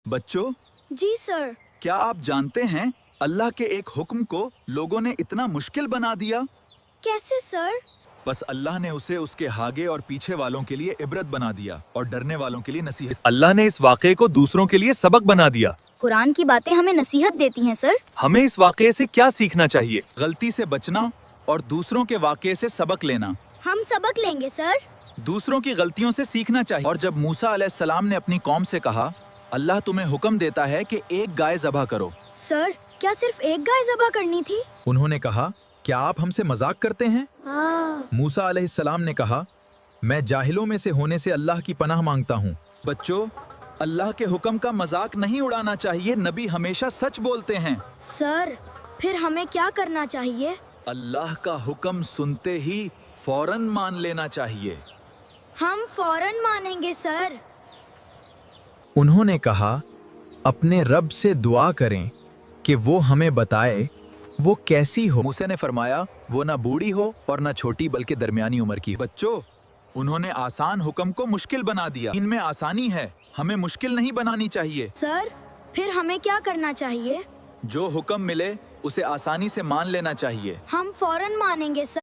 बच्चों, जी सर। क्या आप जानते हैं अल्लाह के एक हुक्म को लोगों ने इतना मुश्किल बना दिया? कैसे सर? बस अल्लाह ने उसे उसके आगे और पीछे वालों के लिए इबरत बना दिया और डरने वालों के लिए नसीहत। अल्लाह ने इस वाक़े को दूसरों के लिए सबक बना दिया। कुरान की बातें हमें नसीहत देती हैं सर। हमें इस वाक़े से क्या सीखना चाहिए? गलती से बचना और दूसरों के वाक़े से सबक लेना। हम सबक लेंगे सर। दूसरों की गलतियों से सीखना चाहिए। और जब मूसा अलैहिस्सलाम ने अपनी कौम से कहा, अल्लाह तुम्हें हुक्म देता है कि एक गाय ज़बह करो। सर, क्या सिर्फ एक गाय ज़बह करनी थी? उन्होंने कहा, क्या आप हमसे मजाक करते हैं? मूसा अलैहिस्सलाम ने कहा, मैं जाहिलों में से होने से अल्लाह की पनाह मांगता हूँ। बच्चों, अल्लाह के हुक्म का मजाक नहीं उड़ाना चाहिए। नबी हमेशा सच बोलते हैं। सर, फिर हमें क्या करना चाहिए? अल्लाह का हुक्म सुनते ही फौरन मान लेना चाहिए। हम फौरन मानेंगे सर। उन्होंने कहा, अपने रब से दुआ करें कि वो हमें बताए वो कैसी हो। मूसा ने फरमाया, वो ना बूढ़ी हो और ना छोटी बल्कि दरमियानी उम्र की। बच्चों, उन्होंने आसान हुक्म को मुश्किल बना दिया। इनमें आसानी है, हमें मुश्किल नहीं बनानी चाहिए। सर, फिर हमें क्या करना चाहिए? जो हुक्म मिले उसे आसानी से मान लेना चाहिए। हम फौरन मानेंगे सर।